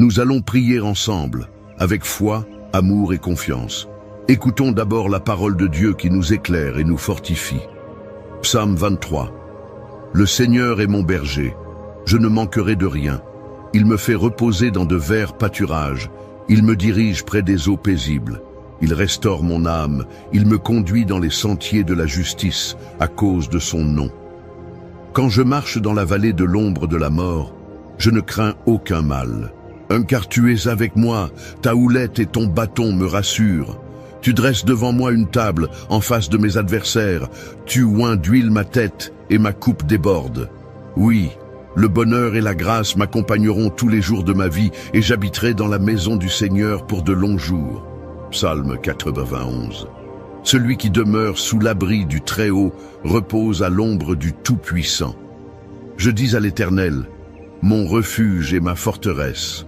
Nous allons prier ensemble, avec foi, amour et confiance. Écoutons d'abord la parole de Dieu qui nous éclaire et nous fortifie. Psaume 23. Le Seigneur est mon berger, je ne manquerai de rien. Il me fait reposer dans de verts pâturages, il me dirige près des eaux paisibles. Il restaure mon âme, il me conduit dans les sentiers de la justice à cause de son nom. Quand je marche dans la vallée de l'ombre de la mort, je ne crains aucun mal. Car tu es avec moi, ta houlette et ton bâton me rassurent. Tu dresses devant moi une table en face de mes adversaires, tu oins d'huile ma tête et ma coupe déborde. Oui, le bonheur et la grâce m'accompagneront tous les jours de ma vie et j'habiterai dans la maison du Seigneur pour de longs jours. Psaume 91. Celui qui demeure sous l'abri du Très-Haut repose à l'ombre du Tout-Puissant. Je dis à l'Éternel, mon refuge et ma forteresse,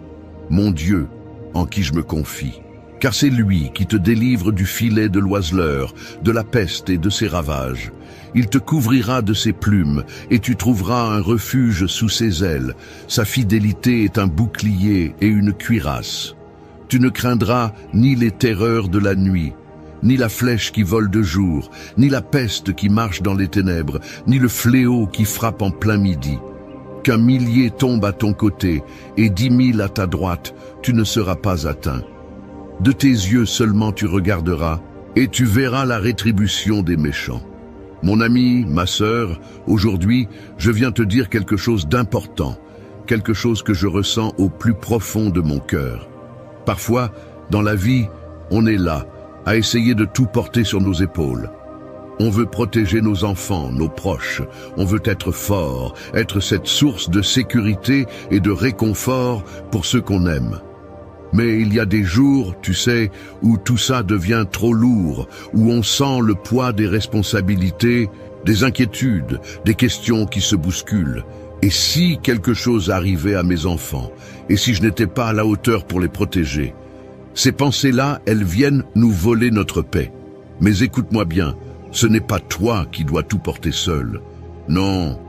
mon Dieu en qui je me confie. Car c'est lui qui te délivre du filet de l'oiseleur, de la peste et de ses ravages. Il te couvrira de ses plumes et tu trouveras un refuge sous ses ailes. Sa fidélité est un bouclier et une cuirasse. Tu ne craindras ni les terreurs de la nuit, ni la flèche qui vole de jour, ni la peste qui marche dans les ténèbres, ni le fléau qui frappe en plein midi. Qu'un millier tombe à ton côté et 10 000 à ta droite, tu ne seras pas atteint. De tes yeux seulement tu regarderas et tu verras la rétribution des méchants. Mon ami, ma sœur, aujourd'hui, je viens te dire quelque chose d'important, quelque chose que je ressens au plus profond de mon cœur. Parfois, dans la vie, on est là, à essayer de tout porter sur nos épaules. On veut protéger nos enfants, nos proches. On veut être fort, être cette source de sécurité et de réconfort pour ceux qu'on aime. Mais il y a des jours, tu sais, où tout ça devient trop lourd, où on sent le poids des responsabilités, des inquiétudes, des questions qui se bousculent. Et si quelque chose arrivait à mes enfants, et si je n'étais pas à la hauteur pour les protéger? Ces pensées-là, elles viennent nous voler notre paix. Mais écoute-moi bien, ce n'est pas toi qui dois tout porter seul. Non,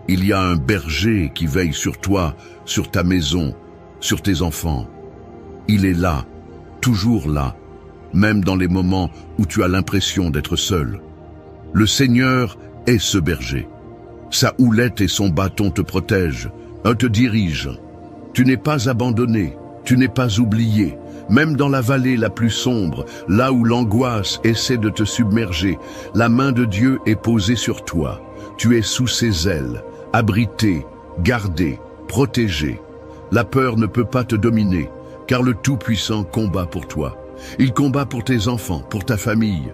il y a un berger qui veille sur toi, sur ta maison, sur tes enfants. Il est là, toujours là, même dans les moments où tu as l'impression d'être seul. Le Seigneur est ce berger. Sa houlette et son bâton te protègent, te dirigent. Tu n'es pas abandonné, tu n'es pas oublié. Même dans la vallée la plus sombre, là où l'angoisse essaie de te submerger, la main de Dieu est posée sur toi. Tu es sous ses ailes, abrité, gardé, protégé. La peur ne peut pas te dominer, car le Tout-Puissant combat pour toi. Il combat pour tes enfants, pour ta famille.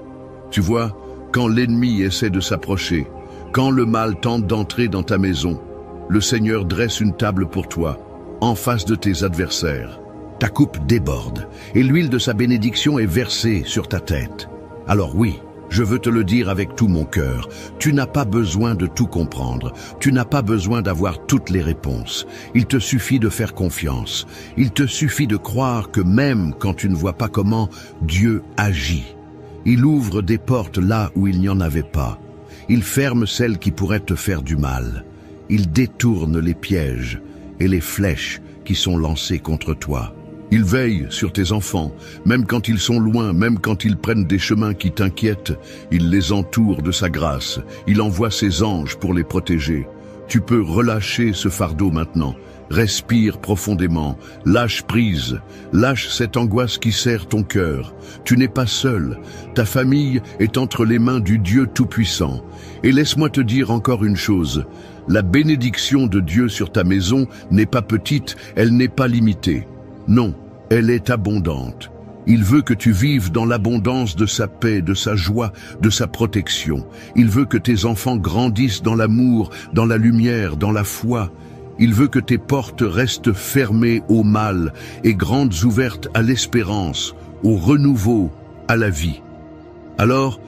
Tu vois, quand l'ennemi essaie de s'approcher, quand le mal tente d'entrer dans ta maison, le Seigneur dresse une table pour toi, en face de tes adversaires. Ta coupe déborde, et l'huile de sa bénédiction est versée sur ta tête. Alors oui, je veux te le dire avec tout mon cœur, tu n'as pas besoin de tout comprendre, tu n'as pas besoin d'avoir toutes les réponses. Il te suffit de faire confiance, il te suffit de croire que même quand tu ne vois pas comment, Dieu agit. Il ouvre des portes là où il n'y en avait pas. Il ferme celles qui pourraient te faire du mal. Il détourne les pièges et les flèches qui sont lancées contre toi. Il veille sur tes enfants, même quand ils sont loin, même quand ils prennent des chemins qui t'inquiètent. Il les entoure de sa grâce. Il envoie ses anges pour les protéger. Tu peux relâcher ce fardeau maintenant. Respire profondément, lâche prise, lâche cette angoisse qui serre ton cœur. Tu n'es pas seul, ta famille est entre les mains du Dieu Tout-Puissant. Et laisse-moi te dire encore une chose, la bénédiction de Dieu sur ta maison n'est pas petite, elle n'est pas limitée. Non, elle est abondante. Il veut que tu vives dans l'abondance de sa paix, de sa joie, de sa protection. Il veut que tes enfants grandissent dans l'amour, dans la lumière, dans la foi. Il veut que tes portes restent fermées au mal et grandes ouvertes à l'espérance, au renouveau, à la vie. Alors,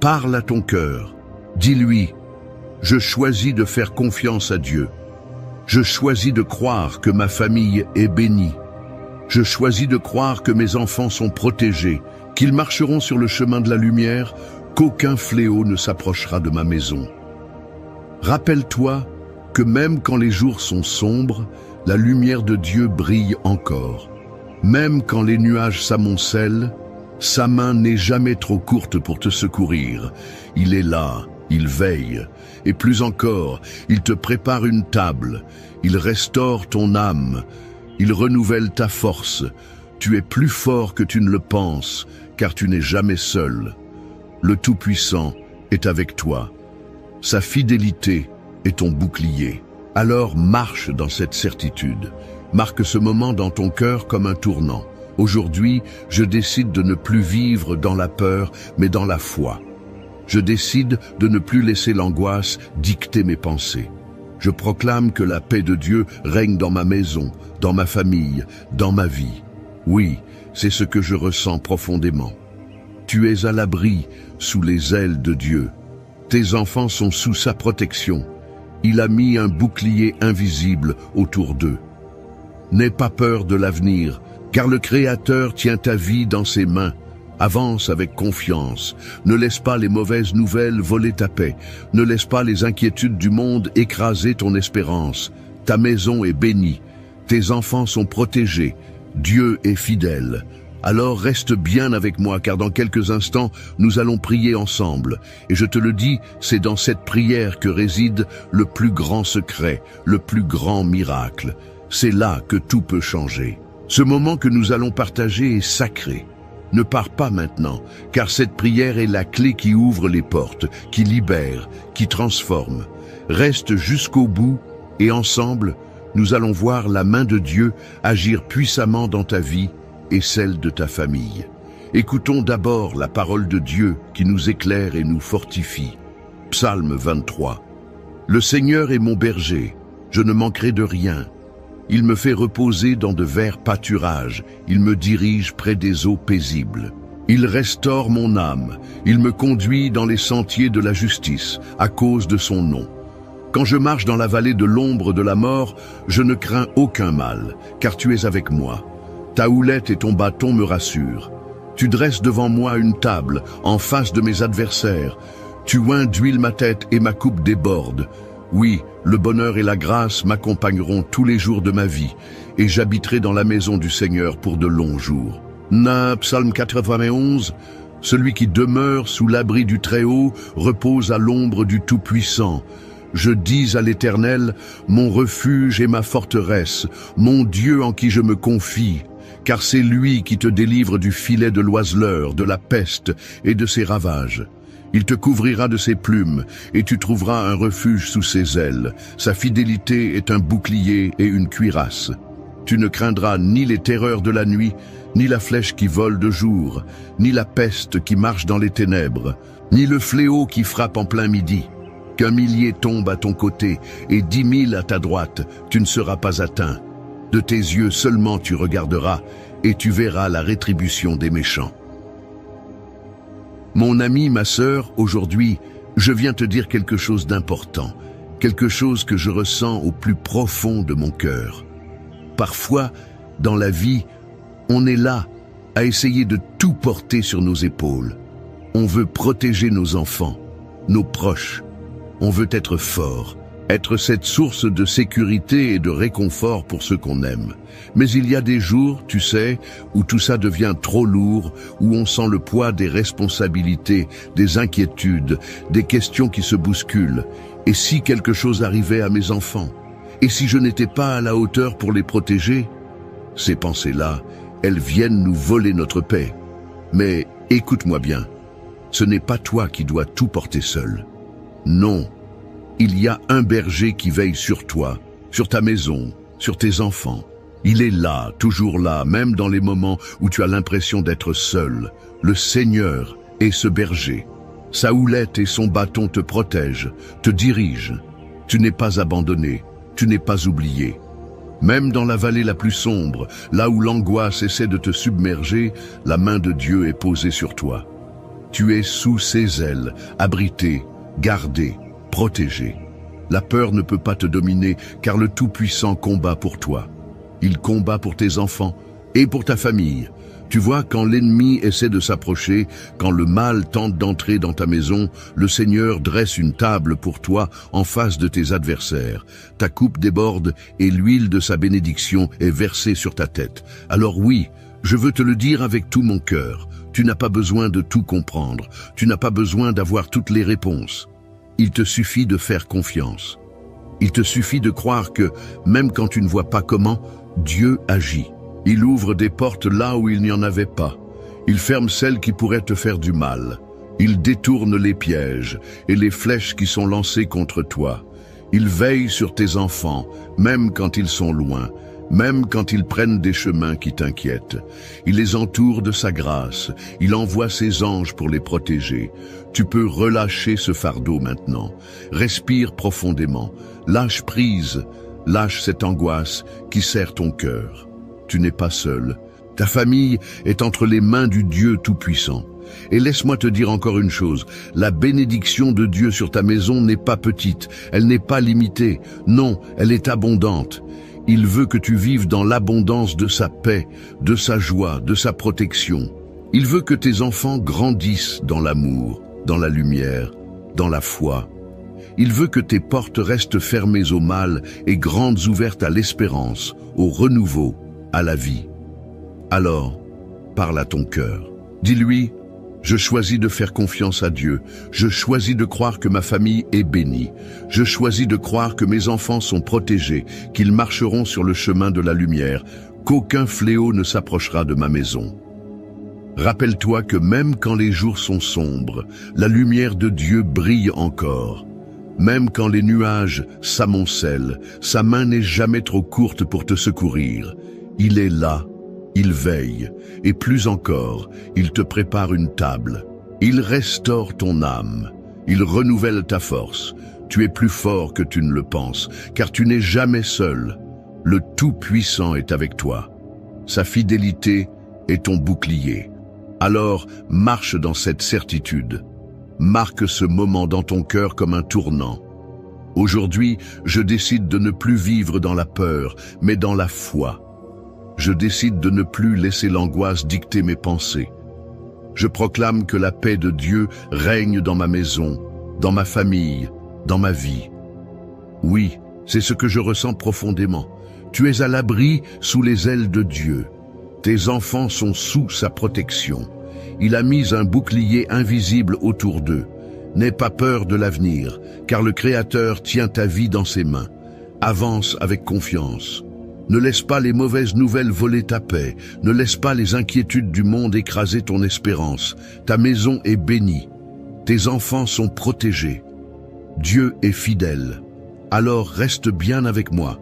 parle à ton cœur. Dis-lui, je choisis de faire confiance à Dieu. Je choisis de croire que ma famille est bénie. Je choisis de croire que mes enfants sont protégés, qu'ils marcheront sur le chemin de la lumière, qu'aucun fléau ne s'approchera de ma maison. Rappelle-toi que même quand les jours sont sombres, la lumière de Dieu brille encore. Même quand les nuages s'amoncellent, sa main n'est jamais trop courte pour te secourir. Il est là, il veille, et plus encore, il te prépare une table, il restaure ton âme, il renouvelle ta force. Tu es plus fort que tu ne le penses, car tu n'es jamais seul. Le Tout-Puissant est avec toi. Sa fidélité est ton bouclier. Alors marche dans cette certitude. Marque ce moment dans ton cœur comme un tournant. Aujourd'hui, je décide de ne plus vivre dans la peur, mais dans la foi. Je décide de ne plus laisser l'angoisse dicter mes pensées. Je proclame que la paix de Dieu règne dans ma maison, dans ma famille, dans ma vie. Oui, c'est ce que je ressens profondément. Tu es à l'abri sous les ailes de Dieu. Tes enfants sont sous sa protection. Il a mis un bouclier invisible autour d'eux. N'aie pas peur de l'avenir, car le Créateur tient ta vie dans ses mains. Avance avec confiance. Ne laisse pas les mauvaises nouvelles voler ta paix. Ne laisse pas les inquiétudes du monde écraser ton espérance. Ta maison est bénie. Tes enfants sont protégés. Dieu est fidèle. Alors reste bien avec moi, car dans quelques instants, nous allons prier ensemble. Et je te le dis, c'est dans cette prière que réside le plus grand secret, le plus grand miracle. C'est là que tout peut changer. Ce moment que nous allons partager est sacré. Ne pars pas maintenant, car cette prière est la clé qui ouvre les portes, qui libère, qui transforme. Reste jusqu'au bout et ensemble, nous allons voir la main de Dieu agir puissamment dans ta vie et celle de ta famille. Écoutons d'abord la parole de Dieu qui nous éclaire et nous fortifie. Psaume 23. Le Seigneur est mon berger, je ne manquerai de rien. Il me fait reposer dans de verts pâturages, il me dirige près des eaux paisibles. Il restaure mon âme, il me conduit dans les sentiers de la justice, à cause de son nom. Quand je marche dans la vallée de l'ombre de la mort, je ne crains aucun mal, car tu es avec moi. Ta houlette et ton bâton me rassurent. Tu dresses devant moi une table, en face de mes adversaires. Tu oins d'huile ma tête et ma coupe déborde. Oui, le bonheur et la grâce m'accompagneront tous les jours de ma vie, et j'habiterai dans la maison du Seigneur pour de longs jours. Psaume 91. Celui qui demeure sous l'abri du Très-Haut repose à l'ombre du Tout-Puissant. Je dis à l'Éternel, mon refuge et ma forteresse, mon Dieu en qui je me confie, car c'est lui qui te délivre du filet de l'oiseleur, de la peste et de ses ravages. Il te couvrira de ses plumes, et tu trouveras un refuge sous ses ailes. Sa fidélité est un bouclier et une cuirasse. Tu ne craindras ni les terreurs de la nuit, ni la flèche qui vole de jour, ni la peste qui marche dans les ténèbres, ni le fléau qui frappe en plein midi. Qu'un millier tombe à ton côté et 10 000 à ta droite, tu ne seras pas atteint. De tes yeux seulement tu regarderas, et tu verras la rétribution des méchants. Mon ami, ma sœur, aujourd'hui, je viens te dire quelque chose d'important, quelque chose que je ressens au plus profond de mon cœur. Parfois, dans la vie, on est là à essayer de tout porter sur nos épaules. On veut protéger nos enfants, nos proches. On veut être fort, être cette source de sécurité et de réconfort pour ceux qu'on aime. Mais il y a des jours, tu sais, où tout ça devient trop lourd, où on sent le poids des responsabilités, des inquiétudes, des questions qui se bousculent. Et si quelque chose arrivait à mes enfants? Et si je n'étais pas à la hauteur pour les protéger? Ces pensées-là, elles viennent nous voler notre paix. Mais écoute-moi bien, ce n'est pas toi qui dois tout porter seul. Non, il y a un berger qui veille sur toi, sur ta maison, sur tes enfants. Il est là, toujours là, même dans les moments où tu as l'impression d'être seul. Le Seigneur est ce berger. Sa houlette et son bâton te protègent, te dirigent. Tu n'es pas abandonné, tu n'es pas oublié. Même dans la vallée la plus sombre, là où l'angoisse essaie de te submerger, la main de Dieu est posée sur toi. Tu es sous ses ailes, abrité, gardé, protégé. La peur ne peut pas te dominer, car le Tout-Puissant combat pour toi. Il combat pour tes enfants, Et pour ta famille, tu vois, quand l'ennemi essaie de s'approcher, quand le mal tente d'entrer dans ta maison, le Seigneur dresse une table pour toi en face de tes adversaires. Ta coupe déborde et l'huile de sa bénédiction est versée sur ta tête. Alors oui, je veux te le dire avec tout mon cœur, tu n'as pas besoin de tout comprendre, tu n'as pas besoin d'avoir toutes les réponses. Il te suffit de faire confiance. Il te suffit de croire que, même quand tu ne vois pas comment, Dieu agit. Il ouvre des portes là où il n'y en avait pas. Il ferme celles qui pourraient te faire du mal. Il détourne les pièges et les flèches qui sont lancées contre toi. Il veille sur tes enfants, même quand ils sont loin, même quand ils prennent des chemins qui t'inquiètent. Il les entoure de sa grâce. Il envoie ses anges pour les protéger. Tu peux relâcher ce fardeau maintenant. Respire profondément. Lâche prise. Lâche cette angoisse qui serre ton cœur. Tu n'es pas seul. Ta famille est entre les mains du Dieu Tout-Puissant. Et laisse-moi te dire encore une chose, la bénédiction de Dieu sur ta maison n'est pas petite, elle n'est pas limitée, non, elle est abondante. Il veut que tu vives dans l'abondance de sa paix, de sa joie, de sa protection. Il veut que tes enfants grandissent dans l'amour, dans la lumière, dans la foi. Il veut que tes portes restent fermées au mal et grandes ouvertes à l'espérance, au renouveau, à la vie. Alors, parle à ton cœur. Dis-lui, je choisis de faire confiance à Dieu. Je choisis de croire que ma famille est bénie. Je choisis de croire que mes enfants sont protégés, qu'ils marcheront sur le chemin de la lumière, qu'aucun fléau ne s'approchera de ma maison. Rappelle-toi que même quand les jours sont sombres, la lumière de Dieu brille encore. Même quand les nuages s'amoncellent, sa main n'est jamais trop courte pour te secourir. Il est là, il veille, et plus encore, il te prépare une table. Il restaure ton âme, il renouvelle ta force. Tu es plus fort que tu ne le penses, car tu n'es jamais seul. Le Tout-Puissant est avec toi. Sa fidélité est ton bouclier. Alors, marche dans cette certitude. Marque ce moment dans ton cœur comme un tournant. Aujourd'hui, je décide de ne plus vivre dans la peur, mais dans la foi. Je décide de ne plus laisser l'angoisse dicter mes pensées. Je proclame que la paix de Dieu règne dans ma maison, dans ma famille, dans ma vie. Oui, c'est ce que je ressens profondément. Tu es à l'abri sous les ailes de Dieu. Tes enfants sont sous sa protection. Il a mis un bouclier invisible autour d'eux. N'aie pas peur de l'avenir, car le Créateur tient ta vie dans ses mains. Avance avec confiance. Ne laisse pas les mauvaises nouvelles voler ta paix. Ne laisse pas les inquiétudes du monde écraser ton espérance. Ta maison est bénie. Tes enfants sont protégés. Dieu est fidèle. Alors reste bien avec moi,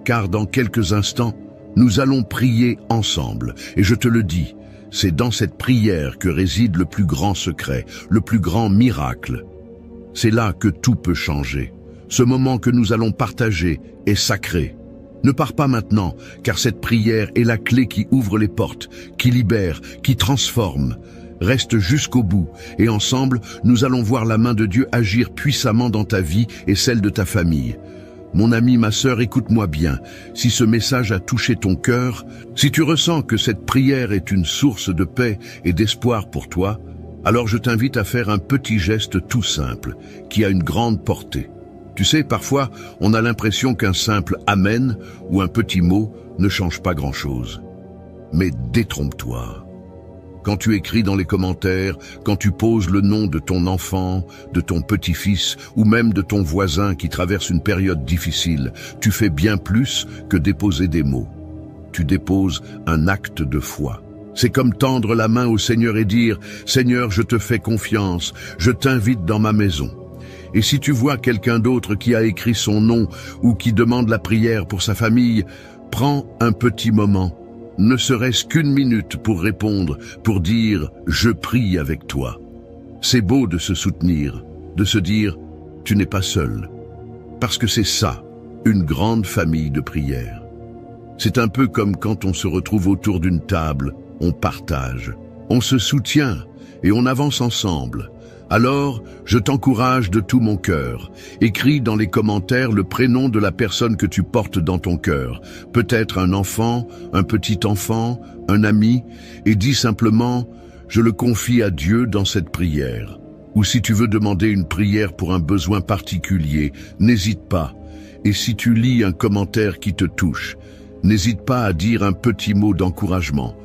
car dans quelques instants, nous allons prier ensemble. Et je te le dis, c'est dans cette prière que réside le plus grand secret, le plus grand miracle. C'est là que tout peut changer. Ce moment que nous allons partager est sacré. Ne pars pas maintenant, car cette prière est la clé qui ouvre les portes, qui libère, qui transforme. Reste jusqu'au bout, et ensemble, nous allons voir la main de Dieu agir puissamment dans ta vie et celle de ta famille. Mon ami, ma sœur, écoute-moi bien. Si ce message a touché ton cœur, si tu ressens que cette prière est une source de paix et d'espoir pour toi, alors je t'invite à faire un petit geste tout simple, qui a une grande portée. Tu sais, parfois, on a l'impression qu'un simple « Amen » ou un petit mot ne change pas grand-chose. Mais détrompe-toi. Quand tu écris dans les commentaires, quand tu poses le nom de ton enfant, de ton petit-fils ou même de ton voisin qui traverse une période difficile, tu fais bien plus que déposer des mots. Tu déposes un acte de foi. C'est comme tendre la main au Seigneur et dire « Seigneur, je te fais confiance, je t'invite dans ma maison ». Et si tu vois quelqu'un d'autre qui a écrit son nom ou qui demande la prière pour sa famille, prends un petit moment, ne serait-ce qu'une minute pour répondre, pour dire « Je prie avec toi ». C'est beau de se soutenir, de se dire « Tu n'es pas seul ». Parce que c'est ça, une grande famille de prière. C'est un peu comme quand on se retrouve autour d'une table, on partage, on se soutient et on avance ensemble. Alors, je t'encourage de tout mon cœur. Écris dans les commentaires le prénom de la personne que tu portes dans ton cœur. Peut-être un enfant, un petit enfant, un ami, et dis simplement « Je le confie à Dieu dans cette prière ». Ou si tu veux demander une prière pour un besoin particulier, n'hésite pas. Et si tu lis un commentaire qui te touche, n'hésite pas à dire un petit mot d'encouragement.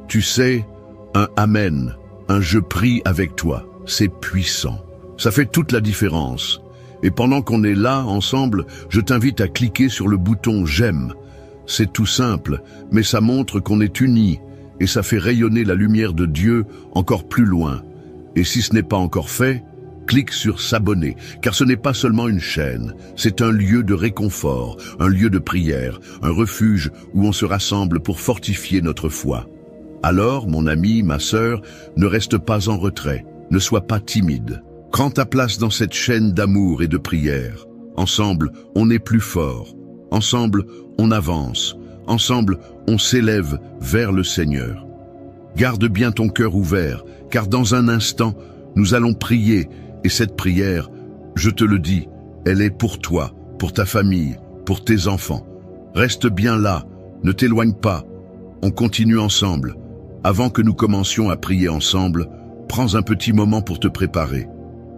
Tu sais, un « Amen », un « Je prie avec toi ». C'est puissant. Ça fait toute la différence. Et pendant qu'on est là, ensemble, je t'invite à cliquer sur le bouton « J'aime ». C'est tout simple, mais ça montre qu'on est unis et ça fait rayonner la lumière de Dieu encore plus loin. Et si ce n'est pas encore fait, clique sur « S'abonner », car ce n'est pas seulement une chaîne, c'est un lieu de réconfort, un lieu de prière, un refuge où on se rassemble pour fortifier notre foi. Alors, mon ami, ma sœur, ne reste pas en retrait. Ne sois pas timide. Prends ta place dans cette chaîne d'amour et de prière. Ensemble, on est plus fort. Ensemble, on avance. Ensemble, on s'élève vers le Seigneur. Garde bien ton cœur ouvert, car dans un instant, nous allons prier. Et cette prière, je te le dis, elle est pour toi, pour ta famille, pour tes enfants. Reste bien là, ne t'éloigne pas. On continue ensemble. Avant que nous commencions à prier ensemble, prends un petit moment pour te préparer.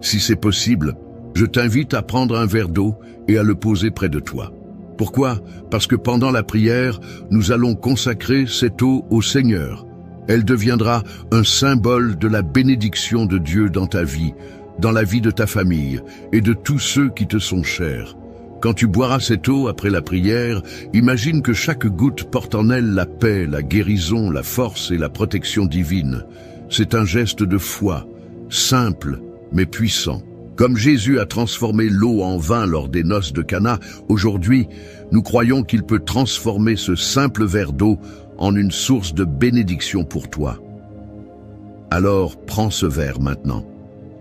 Si c'est possible, je t'invite à prendre un verre d'eau et à le poser près de toi. Pourquoi? Parce que pendant la prière, nous allons consacrer cette eau au Seigneur. Elle deviendra un symbole de la bénédiction de Dieu dans ta vie, dans la vie de ta famille et de tous ceux qui te sont chers. Quand tu boiras cette eau après la prière, imagine que chaque goutte porte en elle la paix, la guérison, la force et la protection divine. C'est un geste de foi, simple mais puissant. Comme Jésus a transformé l'eau en vin lors des noces de Cana, aujourd'hui, nous croyons qu'il peut transformer ce simple verre d'eau en une source de bénédiction pour toi. Alors, prends ce verre maintenant,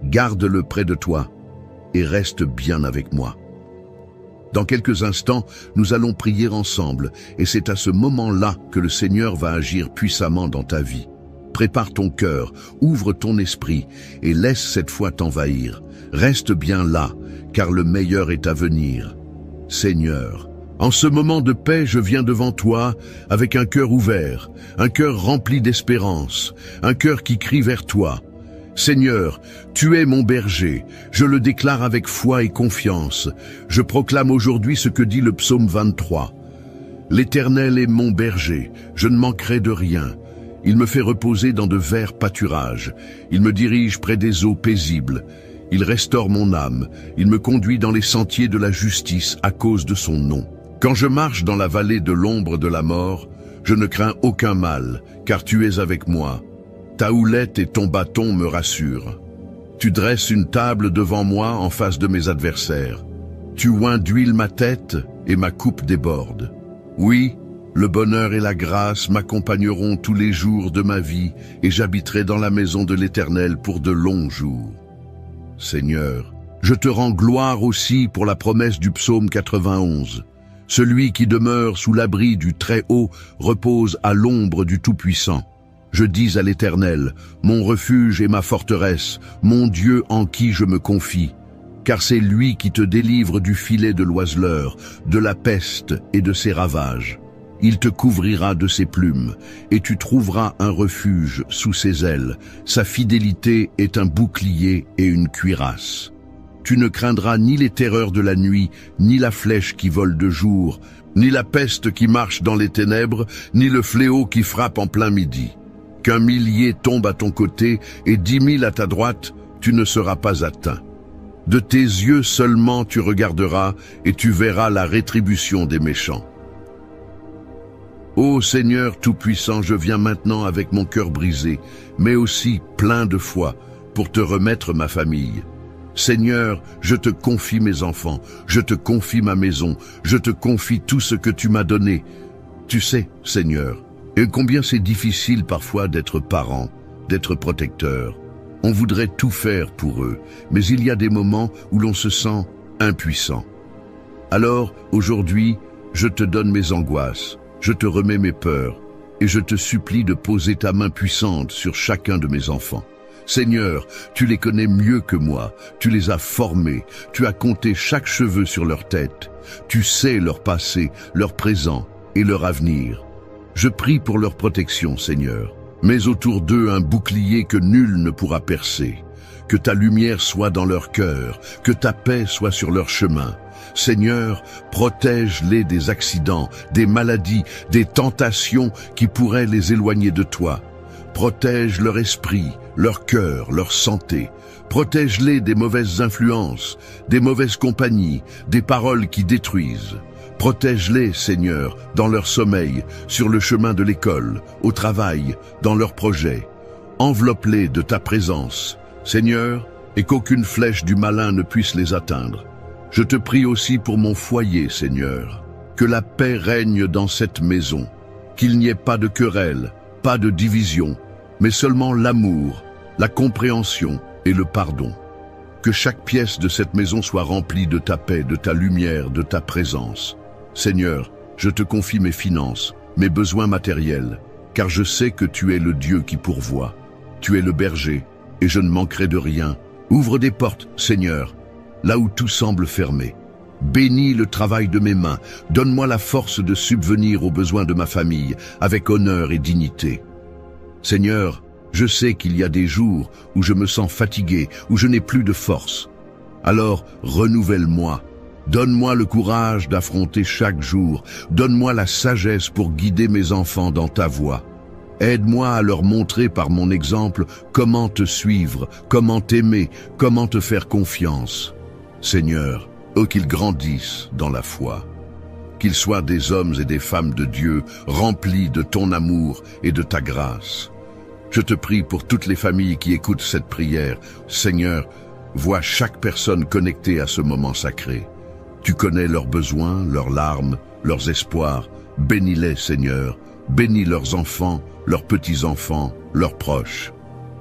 garde-le près de toi et reste bien avec moi. Dans quelques instants, nous allons prier ensemble et c'est à ce moment-là que le Seigneur va agir puissamment dans ta vie. Prépare ton cœur, ouvre ton esprit et laisse cette foi t'envahir. Reste bien là, car le meilleur est à venir. Seigneur, en ce moment de paix, je viens devant toi avec un cœur ouvert, un cœur rempli d'espérance, un cœur qui crie vers toi. Seigneur, tu es mon berger, je le déclare avec foi et confiance. Je proclame aujourd'hui ce que dit le psaume 23. L'Éternel est mon berger, je ne manquerai de rien. Il me fait reposer dans de verts pâturages. Il me dirige près des eaux paisibles. Il restaure mon âme. Il me conduit dans les sentiers de la justice à cause de son nom. Quand je marche dans la vallée de l'ombre de la mort, je ne crains aucun mal, car tu es avec moi. Ta houlette et ton bâton me rassurent. Tu dresses une table devant moi en face de mes adversaires. Tu oins d'huile ma tête et ma coupe déborde. Oui, le bonheur et la grâce m'accompagneront tous les jours de ma vie et j'habiterai dans la maison de l'Éternel pour de longs jours. Seigneur, je te rends gloire aussi pour la promesse du psaume 91. Celui qui demeure sous l'abri du Très-Haut repose à l'ombre du Tout-Puissant. Je dis à l'Éternel, mon refuge et ma forteresse, mon Dieu en qui je me confie. Car c'est lui qui te délivre du filet de l'oiseleur, de la peste et de ses ravages. Il te couvrira de ses plumes, et tu trouveras un refuge sous ses ailes. Sa fidélité est un bouclier et une cuirasse. Tu ne craindras ni les terreurs de la nuit, ni la flèche qui vole de jour, ni la peste qui marche dans les ténèbres, ni le fléau qui frappe en plein midi. Qu'un millier tombe à ton côté et 10 000 à ta droite, tu ne seras pas atteint. De tes yeux seulement tu regarderas et tu verras la rétribution des méchants. Ô Seigneur Tout-Puissant, je viens maintenant avec mon cœur brisé, mais aussi plein de foi, pour te remettre ma famille. Seigneur, je te confie mes enfants, je te confie ma maison, je te confie tout ce que tu m'as donné. Tu sais, Seigneur, et combien c'est difficile parfois d'être parent, d'être protecteur. On voudrait tout faire pour eux, mais il y a des moments où l'on se sent impuissant. Alors, aujourd'hui, je te donne mes angoisses, je te remets mes peurs, et je te supplie de poser ta main puissante sur chacun de mes enfants. Seigneur, tu les connais mieux que moi, tu les as formés, tu as compté chaque cheveu sur leur tête, tu sais leur passé, leur présent et leur avenir. Je prie pour leur protection, Seigneur. Mets autour d'eux un bouclier que nul ne pourra percer. Que ta lumière soit dans leur cœur, que ta paix soit sur leur chemin. Seigneur, protège-les des accidents, des maladies, des tentations qui pourraient les éloigner de toi. Protège leur esprit, leur cœur, leur santé. Protège-les des mauvaises influences, des mauvaises compagnies, des paroles qui détruisent. Protège-les, Seigneur, dans leur sommeil, sur le chemin de l'école, au travail, dans leurs projets. Enveloppe-les de ta présence, Seigneur, et qu'aucune flèche du malin ne puisse les atteindre. Je te prie aussi pour mon foyer, Seigneur. Que la paix règne dans cette maison, qu'il n'y ait pas de querelle, pas de division, mais seulement l'amour, la compréhension et le pardon. Que chaque pièce de cette maison soit remplie de ta paix, de ta lumière, de ta présence. Seigneur, je te confie mes finances, mes besoins matériels, car je sais que tu es le Dieu qui pourvoit. Tu es le berger, et je ne manquerai de rien. Ouvre des portes, Seigneur, là où tout semble fermé. Bénis le travail de mes mains, donne-moi la force de subvenir aux besoins de ma famille, avec honneur et dignité. Seigneur, je sais qu'il y a des jours où je me sens fatigué, où je n'ai plus de force. Alors, renouvelle-moi. Donne-moi le courage d'affronter chaque jour. Donne-moi la sagesse pour guider mes enfants dans ta voie. Aide-moi à leur montrer par mon exemple comment te suivre, comment t'aimer, comment te faire confiance. Seigneur, qu'ils grandissent dans la foi. Qu'ils soient des hommes et des femmes de Dieu, remplis de ton amour et de ta grâce. Je te prie pour toutes les familles qui écoutent cette prière. Seigneur, vois chaque personne connectée à ce moment sacré. Tu connais leurs besoins, leurs larmes, leurs espoirs. Bénis-les, Seigneur. Bénis leurs enfants, leurs petits-enfants, leurs proches.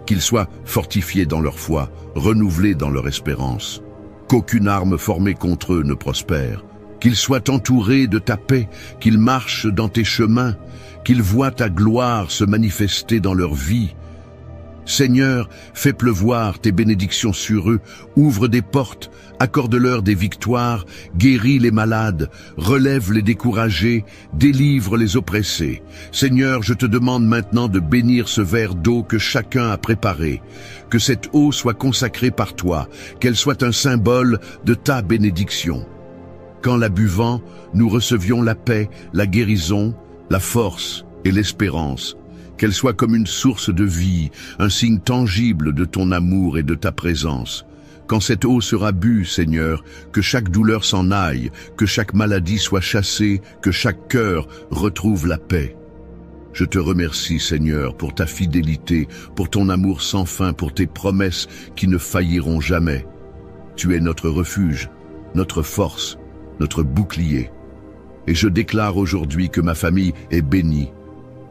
Qu'ils soient fortifiés dans leur foi, renouvelés dans leur espérance. Qu'aucune arme formée contre eux ne prospère. Qu'ils soient entourés de ta paix, qu'ils marchent dans tes chemins, qu'ils voient ta gloire se manifester dans leur vie. Seigneur, fais pleuvoir tes bénédictions sur eux, ouvre des portes, accorde-leur des victoires, guéris les malades, relève les découragés, délivre les oppressés. Seigneur, je te demande maintenant de bénir ce verre d'eau que chacun a préparé, que cette eau soit consacrée par toi, qu'elle soit un symbole de ta bénédiction. Qu'en la buvant, nous recevions la paix, la guérison, la force et l'espérance. Qu'elle soit comme une source de vie, un signe tangible de ton amour et de ta présence. Quand cette eau sera bue, Seigneur, que chaque douleur s'en aille, que chaque maladie soit chassée, que chaque cœur retrouve la paix. Je te remercie, Seigneur, pour ta fidélité, pour ton amour sans fin, pour tes promesses qui ne failliront jamais. Tu es notre refuge, notre force, notre bouclier. Et je déclare aujourd'hui que ma famille est bénie.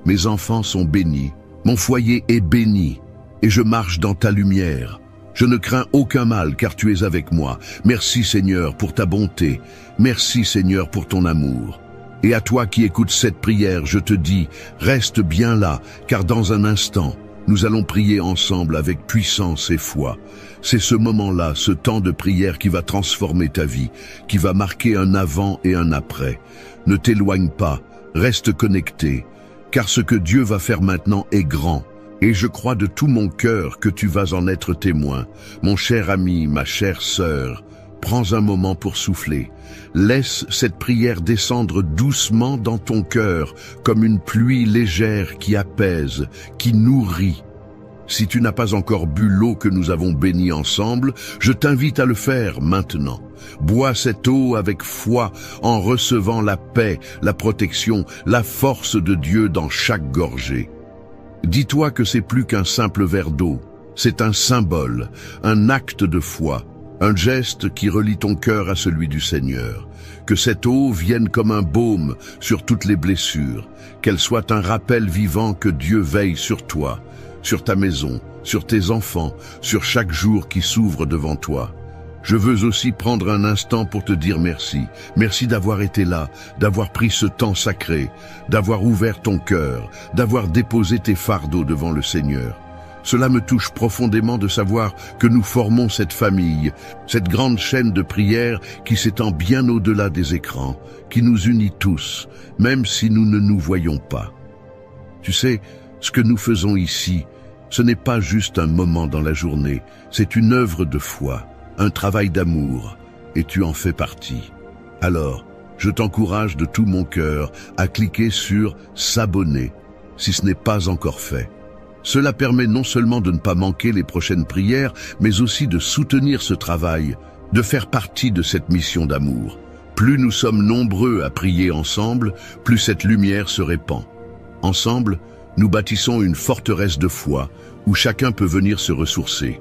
Mes enfants sont bénis, mon foyer est béni, et je marche dans ta lumière. Je ne crains aucun mal, car tu es avec moi. Merci Seigneur pour ta bonté, merci Seigneur pour ton amour. Et à toi qui écoutes cette prière, je te dis, reste bien là, car dans un instant, nous allons prier ensemble avec puissance et foi. C'est ce moment-là, ce temps de prière qui va transformer ta vie, qui va marquer un avant et un après. Ne t'éloigne pas, reste connecté. Car ce que Dieu va faire maintenant est grand, et je crois de tout mon cœur que tu vas en être témoin. Mon cher ami, ma chère sœur, prends un moment pour souffler. Laisse cette prière descendre doucement dans ton cœur, comme une pluie légère qui apaise, qui nourrit. Si tu n'as pas encore bu l'eau que nous avons bénie ensemble, je t'invite à le faire maintenant. Bois cette eau avec foi en recevant la paix, la protection, la force de Dieu dans chaque gorgée. Dis-toi que c'est plus qu'un simple verre d'eau, c'est un symbole, un acte de foi, un geste qui relie ton cœur à celui du Seigneur. Que cette eau vienne comme un baume sur toutes les blessures, qu'elle soit un rappel vivant que Dieu veille sur toi, sur ta maison, sur tes enfants, sur chaque jour qui s'ouvre devant toi. Je veux aussi prendre un instant pour te dire merci. Merci d'avoir été là, d'avoir pris ce temps sacré, d'avoir ouvert ton cœur, d'avoir déposé tes fardeaux devant le Seigneur. Cela me touche profondément de savoir que nous formons cette famille, cette grande chaîne de prière qui s'étend bien au-delà des écrans, qui nous unit tous, même si nous ne nous voyons pas. Tu sais, ce que nous faisons ici, ce n'est pas juste un moment dans la journée, c'est une œuvre de foi, un travail d'amour, et tu en fais partie. Alors, je t'encourage de tout mon cœur à cliquer sur « S'abonner » si ce n'est pas encore fait. Cela permet non seulement de ne pas manquer les prochaines prières, mais aussi de soutenir ce travail, de faire partie de cette mission d'amour. Plus nous sommes nombreux à prier ensemble, plus cette lumière se répand. Ensemble, nous bâtissons une forteresse de foi où chacun peut venir se ressourcer.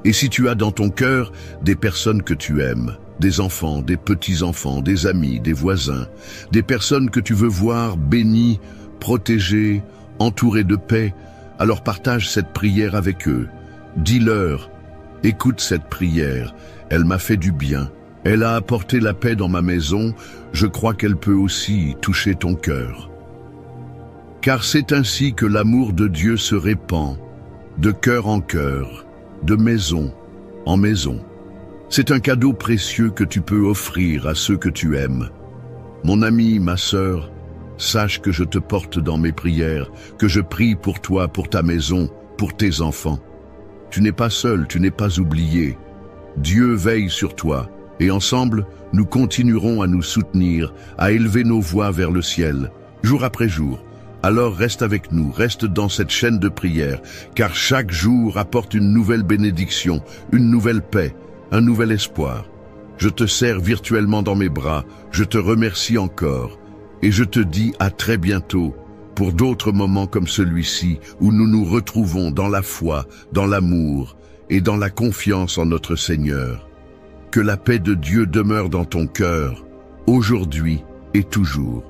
Et si tu as dans ton cœur des personnes que tu aimes, des enfants, des petits-enfants, des amis, des voisins, des personnes que tu veux voir bénies, protégées, entourées de paix, alors partage cette prière avec eux. Dis-leur, écoute cette prière, elle m'a fait du bien, elle a apporté la paix dans ma maison, je crois qu'elle peut aussi toucher ton cœur. Car c'est ainsi que l'amour de Dieu se répand, de cœur en cœur, de maison en maison. C'est un cadeau précieux que tu peux offrir à ceux que tu aimes. Mon ami, ma sœur, sache que je te porte dans mes prières, que je prie pour toi, pour ta maison, pour tes enfants. Tu n'es pas seul, tu n'es pas oublié. Dieu veille sur toi, et ensemble, nous continuerons à nous soutenir, à élever nos voix vers le ciel, jour après jour. Alors reste avec nous, reste dans cette chaîne de prière, car chaque jour apporte une nouvelle bénédiction, une nouvelle paix, un nouvel espoir. Je te serre virtuellement dans mes bras, je te remercie encore, et je te dis à très bientôt pour d'autres moments comme celui-ci où nous nous retrouvons dans la foi, dans l'amour et dans la confiance en notre Seigneur. Que la paix de Dieu demeure dans ton cœur, aujourd'hui et toujours.